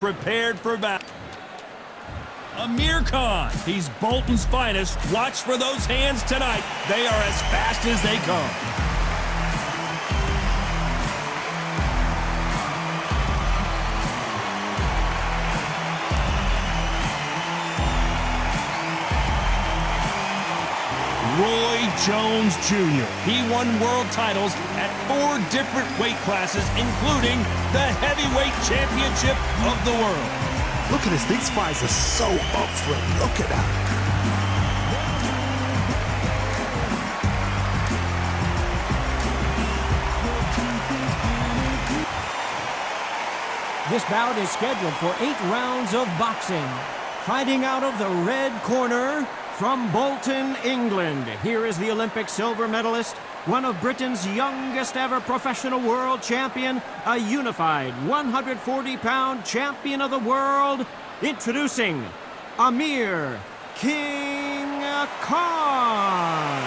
Prepared for battle. Amir Khan, he's Bolton's finest. Watch for those hands tonight. They are as fast as they come. Roy Jones Jr. He won world titles at 4 different weight classes, including the heavyweight championship of the world. Look at this. These fights are so up for it. Look at that. This bout is scheduled for 8 rounds of boxing. Fighting out of the red corner, from Bolton, England, here is the Olympic silver medalist, one of Britain's youngest ever professional world champion, a unified 140-pound champion of the world, introducing Amir King Khan.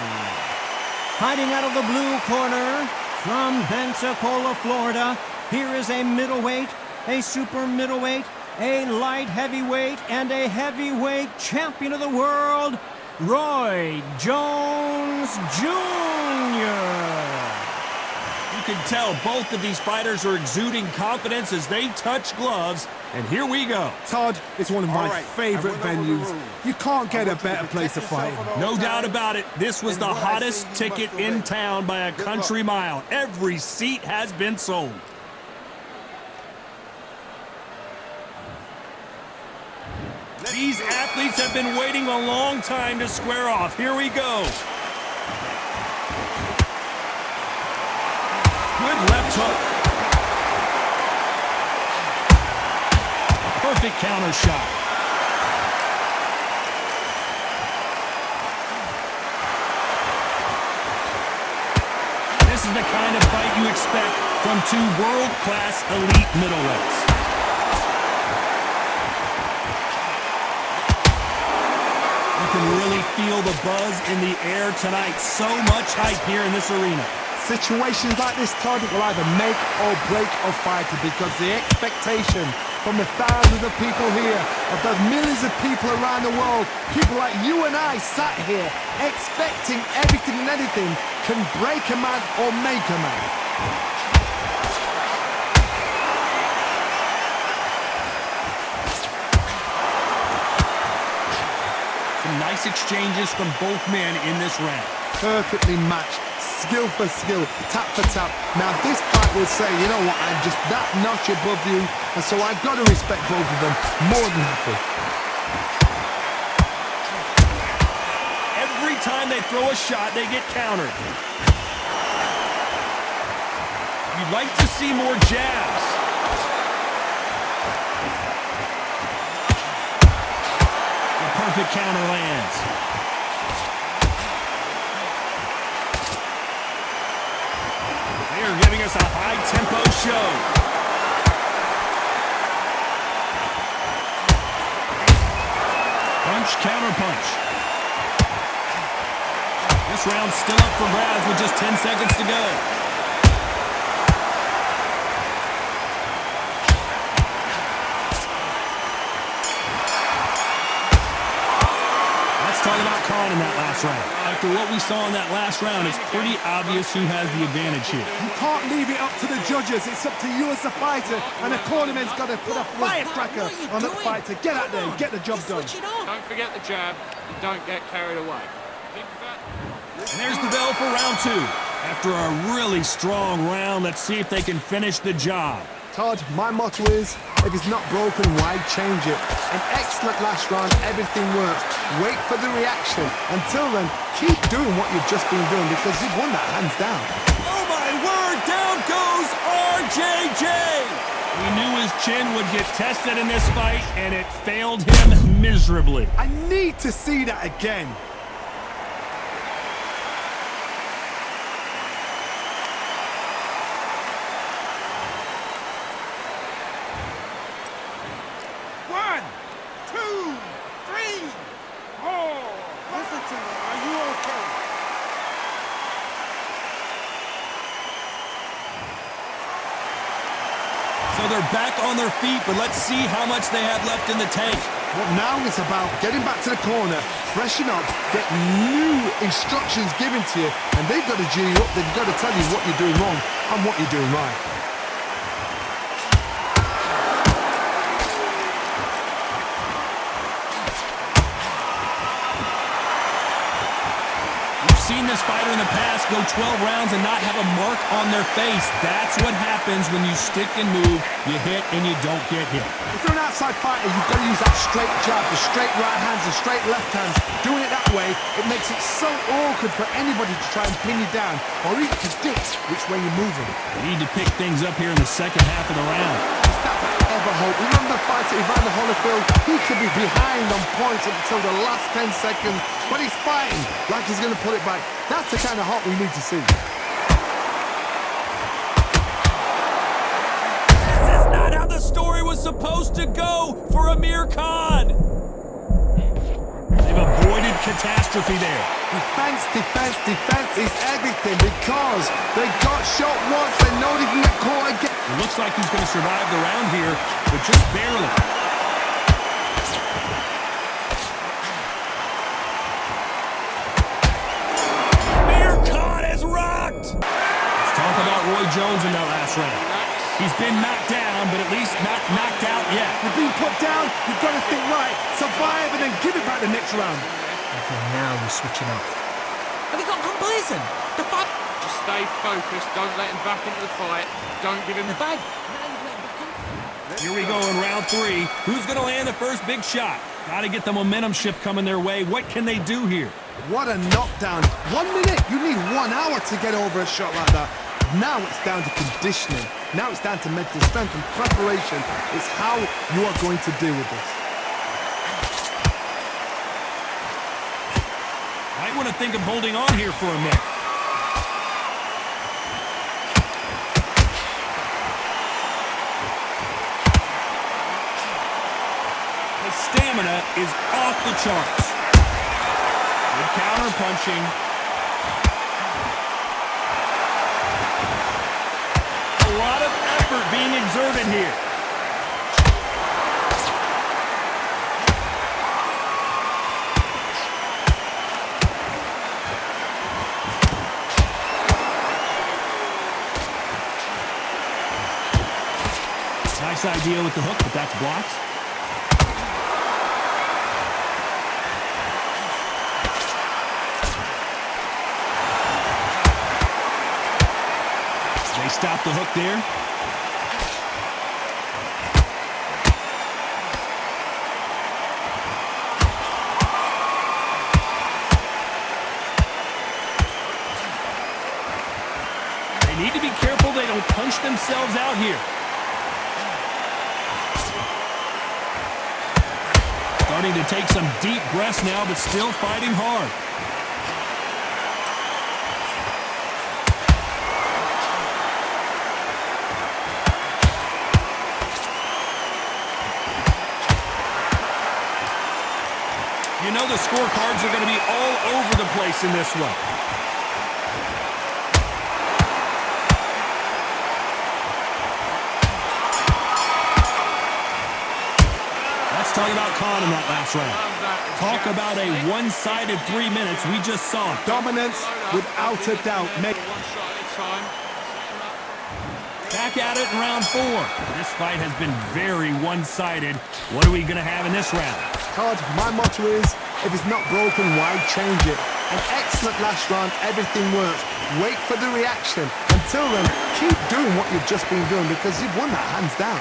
Fighting out of the blue corner, from Pensacola, Florida, here is a middleweight, a super middleweight, a light heavyweight, and a heavyweight champion of the world, Roy Jones Jr. You can tell both of these fighters are exuding confidence as they touch gloves, and here we go. Todd, it's one of my favorite venues. You can't get a better place to fight. No doubt about it, this was the hottest ticket in town by a country mile. Every seat has been sold. These athletes have been waiting a long time to square off. Here we go. Good left hook. Perfect counter shot. This is the kind of fight you expect from 2 world-class elite middleweights. You can really feel the buzz in the air tonight. So much hype here in this arena. Situations like this, Todd, will either make or break a fighter, because the expectation from the thousands of people here, of the millions of people around the world, people like you and I sat here expecting everything and anything, can break a man or make a man. Some nice exchanges from both men in this round. Perfectly matched, skill for skill, tap for tap. Now this fight will say, you know what, I'm just that notch above you, and so I've got to respect both of them more than happy. Every time they throw a shot, they get countered. You'd like to see more jabs. Perfect counter lands. They are giving us a high-tempo show. Punch, counter punch. This round's still up for grabs with just 10 seconds to go. Talk about Khan in that last round. After what we saw in that last round, it's pretty obvious who has the advantage here. You can't leave it up to the judges. It's up to you as the fighter, and the cornerman's got to put a firecracker on that fighter. Get out there, get the job done. Don't forget the jab, and don't get carried away. Think of that. And there's the bell for round 2. After a really strong round, let's see if they can finish the job. Todd, my motto is, if it's not broken, why change it? An excellent last round, everything works. Wait for the reaction. Until then, keep doing what you've just been doing, because you've won that hands down. Oh my word, down goes RJJ! We knew his chin would get tested in this fight, and it failed him miserably. I need to see that again. So they're back on their feet, but let's see how much they have left in the tank. Well, now it's about getting back to the corner, freshen up, get new instructions given to you, and they've got to G you up. They've got to tell you what you're doing wrong and what you're doing right. Seen this fighter in the past go 12 rounds and not have a mark on their face. That's what happens when you stick and move, you hit and you don't get hit. If you're an outside fighter, you've got to use that straight jab, the straight right hands, the straight left hands. Doing it that way, it makes it so awkward for anybody to try and pin you down or even predict which way you're moving. We need to pick things up here in the second half of the round. Is that ever hope? Remember the fight at Evander Holyfield? He could be behind on points until the last 10 seconds, but he's fighting like he's going to put it back. That's the kind of hope we need to see. This is not how the story was supposed to go for Amir Khan. They've avoided catastrophe there. Defense, defense, defense is everything because they got shot once. They know they can get caught again. It looks like he's going to survive the round here, but just barely. Amir Khan is rocked! Let's talk about Roy Jones in that last round. He's been knocked down, but at least not knocked out yet. You're being put down, you've got to think right, survive and then give it back the next round. Okay, now we're switching off. Have they got complacent? The fight. Just stay focused. Don't let him back into the fight. Don't give him The bag. Here we go in round 3. Who's going to land the first big shot? Got to get the momentum shift coming their way. What can they do here? What a knockdown. 1 minute, you need 1 hour to get over a shot like that. Now it's down to conditioning. Now it's down to mental strength and preparation. It's how you are going to deal with this. Might want to think of holding on here for a minute. His stamina is off the charts. Good counter punching. A lot of effort being exerted here. Nice idea with the hook, but that's blocked. They stop the hook there. They need to be careful they don't punch themselves out here. Starting to take some deep breaths now, but still fighting hard. You know the scorecards are going to be all over the place in this one. Let's talk about Khan in that last round. Talk about a one-sided 3 minutes. We just saw it. Dominance without a doubt. one shot at a time. Back at it in round 4. This fight has been very one-sided. What are we going to have in this round? Todd, my motto is, if it's not broken, why change it? An excellent last round, everything works. Wait for the reaction. Until then, keep doing what you've just been doing because you've won that hands down.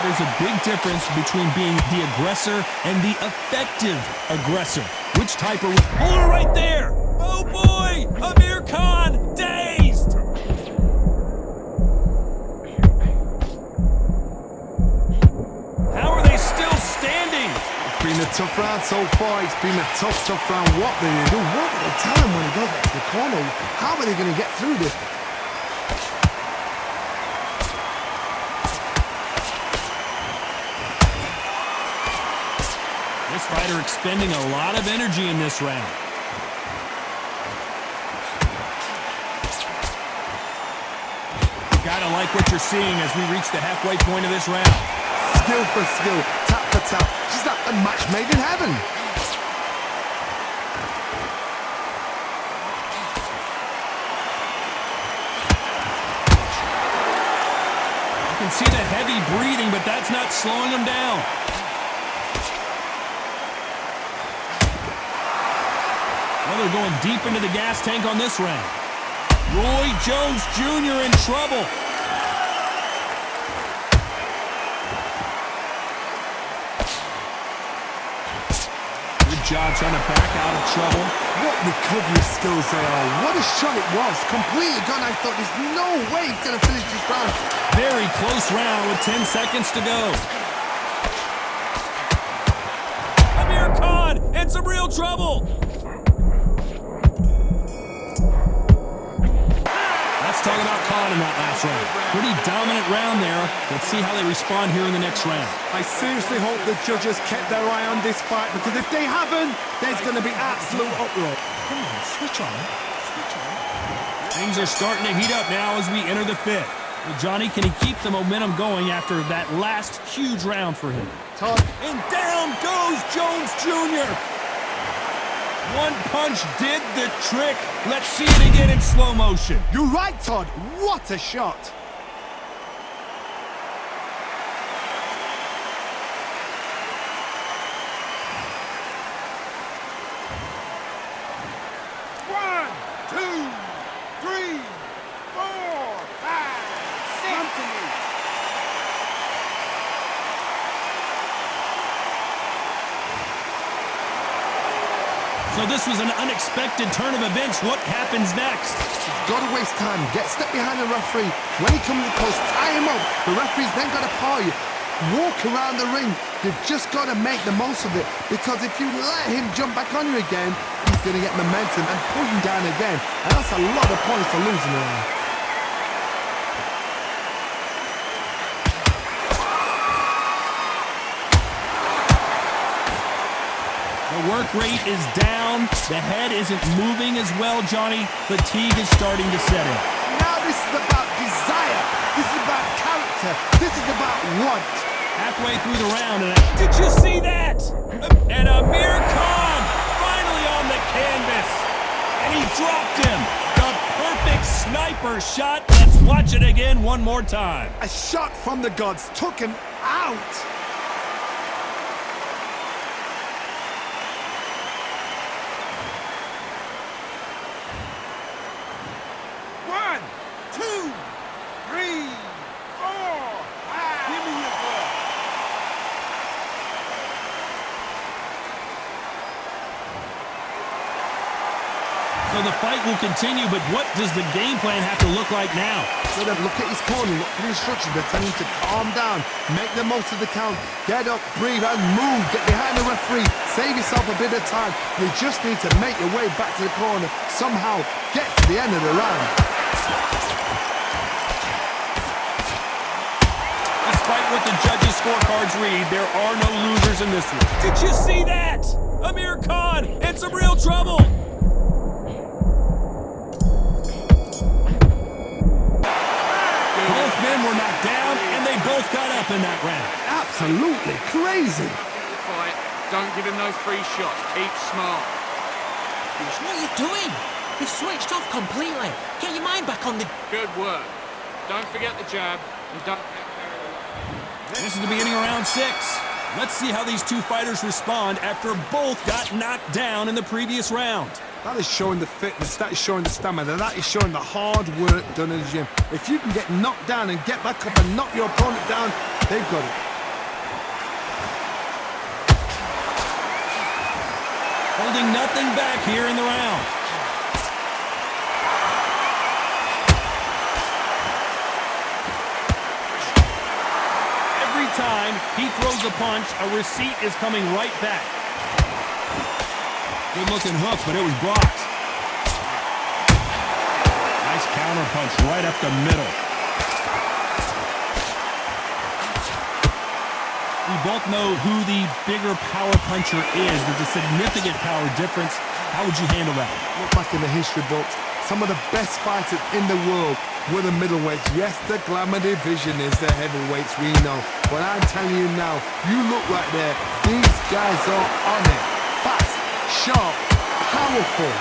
There's a big difference between being the aggressor and the effective aggressor. Which type are we? Oh, right there! Oh boy! Amir Khan dazed! How are they still standing? It's been a tough round so far. It's been a tough round. What do they do? What do they tell him when he goes back to the corner? How are they going to get through this? This fighter expending a lot of energy in this round. like what you're seeing as we reach the halfway point of this round. Skill for skill, tap for tap. Just like a match made in heaven. You can see the heavy breathing, but that's not slowing him down. Well, they're going deep into the gas tank on this round. Roy Jones Jr. in trouble. Good job trying to back out of trouble. What recovery skills they are. What a shot it was. Completely gone. I thought there's no way he's going to finish this round. Very close round with 10 seconds to go. Amir Khan in some real trouble. Let's talk about Khan in that last round. Pretty dominant round there. Let's see how they respond here in the next round. I seriously hope the judges kept their eye on this fight, because if they haven't, there's going to be absolute uproar. Come on, switch on. Switch on. Things are starting to heat up now as we enter the fifth. Well, Johnny, can he keep the momentum going after that last huge round for him? Todd. And down goes Jones Jr. One punch did the trick. Let's see it again in slow motion. You're right, Todd. What a shot. One, two, three, four, five, six. Come to me. So this was an unexpected turn of events. What happens next? Got to waste time. Get step behind the referee. When he comes close, tie him up. The referee's then got to paw you. Walk around the ring. You've just got to make the most of it, because if you let him jump back on you again, he's going to get momentum and pull you down again. And that's a lot of points to lose in the round. The work rate is down. The head isn't moving as well, Johnny. Fatigue is starting to set in. Now this is about desire. This is about character. This is about want. Halfway through the round, and did you see that? And Amir Khan finally on the canvas. And he dropped him. The perfect sniper shot. Let's watch it again one more time. A shot from the gods took him out. One, two, three, four, five. Give me your ball. So the fight will continue, but what does the game plan have to look like now? So then look at his corner, look at the instructions. They're telling him to calm down, make the most of the count, get up, breathe, and move. Get behind the referee, save yourself a bit of time. You just need to make your way back to the corner. Somehow get to the end of the round. Despite what the judges' scorecards read, there are no losers in this one. Did you see that? Amir Khan in some real trouble. Both men were knocked down, and they both got up in that round. Absolutely crazy. Fight. Don't give him those free shots. Keep smart. What are you doing? You've switched off completely. Get your mind back on the... Good work. Don't forget the jab, and don't get carried away. This is the beginning of round 6. Let's see how these two fighters respond after both got knocked down in the previous round. That is showing the fitness, that is showing the stamina, that is showing the hard work done in the gym. If you can get knocked down and get back up and knock your opponent down, they've got it. Holding nothing back here in the round. Every time he throws a punch, a receipt is coming right back. Good-looking hook, but it was blocked. Nice counter punch right up the middle. We both know who the bigger power puncher is. There's a significant power difference. How would you handle that? Look back in the history books. Some of the best fighters in the world were the middleweights. Yes, the glamour division is the heavyweights, we know. But I'm telling you now, you look right there, these guys are on it. Fast, sharp, powerful.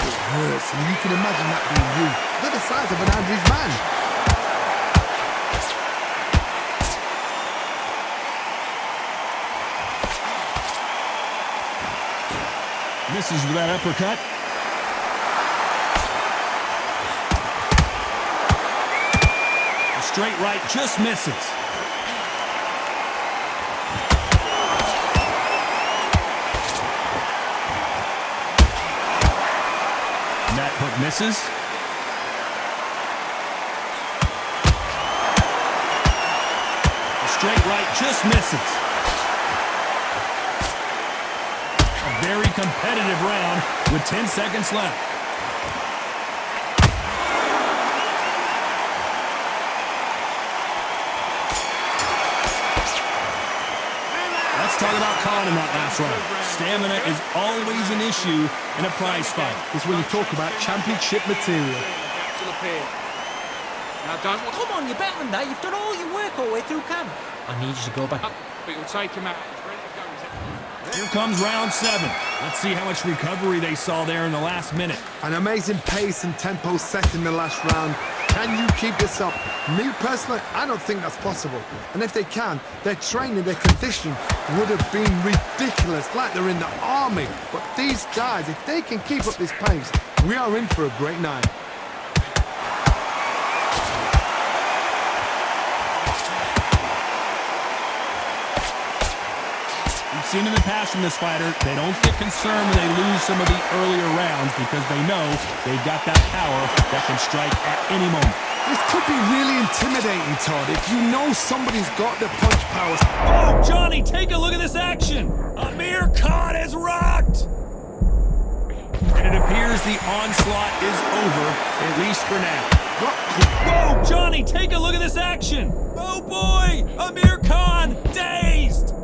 It hurts, and you can imagine that being you. They're the size of an average man. Misses with that uppercut. A straight right just misses. And that hook misses. A straight right just misses. Very competitive round with 10 seconds left. Let's talk about Khan in that last round. Stamina is always an issue in a prize fight. It's when you talk about championship material. Now don't... Come on, you're better than that. You've done all your work all the way through camp. I need you to go back. But you'll take him out. He's ready to go. Here comes round 7. Let's see how much recovery they saw there in the last minute. An amazing pace and tempo set in the last round. Can you keep this up? Me personally, I don't think that's possible. And if they can, their training, their conditioning would have been ridiculous, like they're in the army. But these guys, if they can keep up this pace, we are in for a great night. Seen in the past from this fighter, they don't get concerned when they lose some of the earlier rounds because they know they've got that power that can strike at any moment. This could be really intimidating, Todd, if you know somebody's got the punch powers. Oh, Johnny, take a look at this action. Amir Khan is rocked. And it appears the onslaught is over, at least for now. Whoa, Johnny, take a look at this action. Oh, boy, Amir Khan dazed.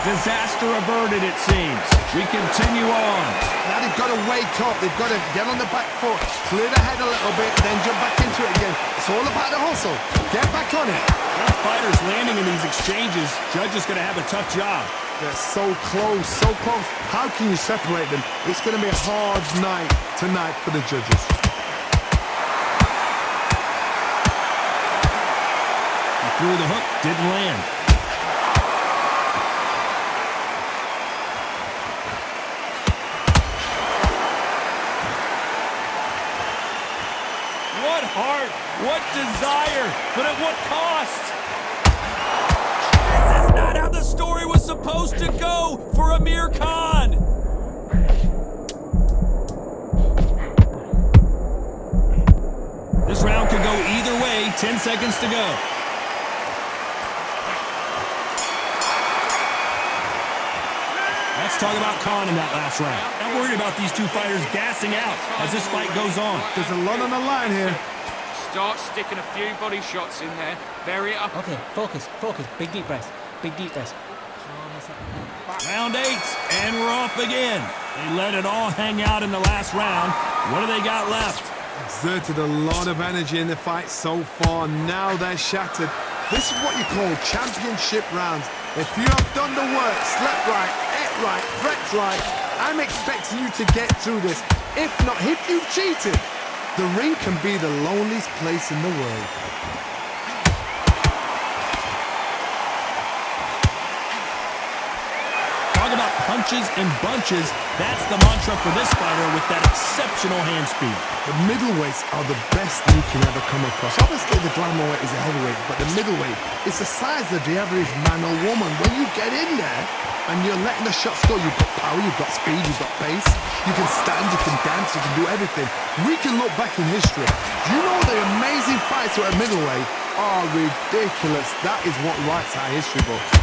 Disaster averted, it seems. We continue on. Now they've got to wake up. They've got to get on the back foot, clear the head a little bit, then jump back into it again. It's all about the hustle. Get back on it. Both fighters landing in these exchanges. Judge is going to have a tough job. They're so close, so close. How can you separate them? It's going to be a hard night tonight for the judges. He threw the hook, didn't land. What heart, what desire, but at what cost? This is not how the story was supposed to go for Amir Khan. This round could go either way, 10 seconds to go. Let's talk about Khan in that last round. I'm worried about these two fighters gassing out as this fight goes on. There's a lot on the line here. Start sticking a few body shots in there. Vary it up. Okay, focus. Big deep breath. Round 8, and we're off again. They let it all hang out in the last round. What do they got left? Exerted a lot of energy in the fight so far. Now they're shattered. This is what you call championship rounds. If you have done the work, slept right, ate right, prepped right, I'm expecting you to get through this. If not, if you've cheated, the ring can be the loneliest place in the world. Talk about punches and bunches. That's the mantra for this fighter with that exceptional hand speed. The middleweights are the best you can ever come across. Obviously, the glamour weight is a heavyweight, but the middleweight is the size of the average man or woman. When you get in there and you're letting the shots go, you've got power, you've got speed, you've got pace. You can stand, you can dance, you can do everything. We can look back in history. Do you know the amazing fights at middleweight are ridiculous? That is what writes our history books.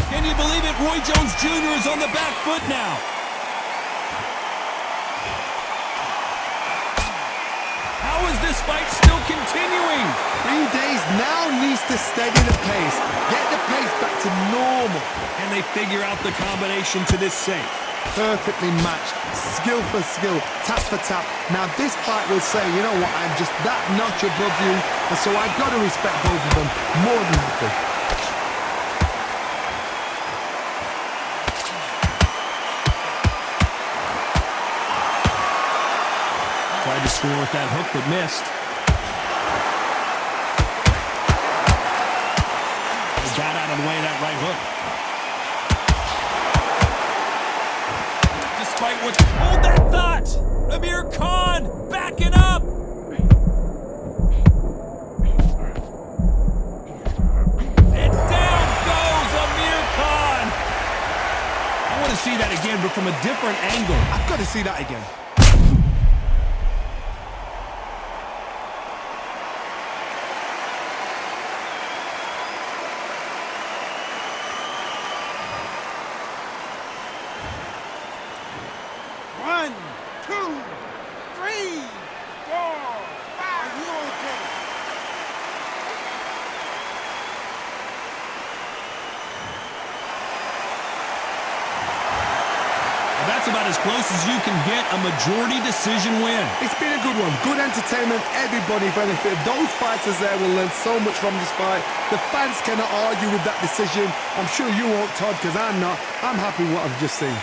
Can you believe it? Roy Jones Jr. is on the back foot now. How is this fight still continuing? Green Days now needs to steady the pace. Get the pace back to normal. And they figure out the combination to this safe. perfectly matched, skill for skill, tap for tap. Now this fight will say, you know what, I'm just that notch above you, and so I've got to respect both of them more than happy. Tried to score with that hook, but missed. He got out of the way of that right hook. Despite what... Hold that thought! Amir Khan backing up! And down goes Amir Khan! I want to see that again, but from a different angle. I've got to see that again. One, two, three, four, five. Are you okay? Well, that's about as close as you can get a majority decision win. It's been a good one. Good entertainment. Everybody benefited. Those fighters there will learn so much from this fight. The fans cannot argue with that decision. I'm sure you won't, Todd, because I'm not. I'm happy with what I've just seen.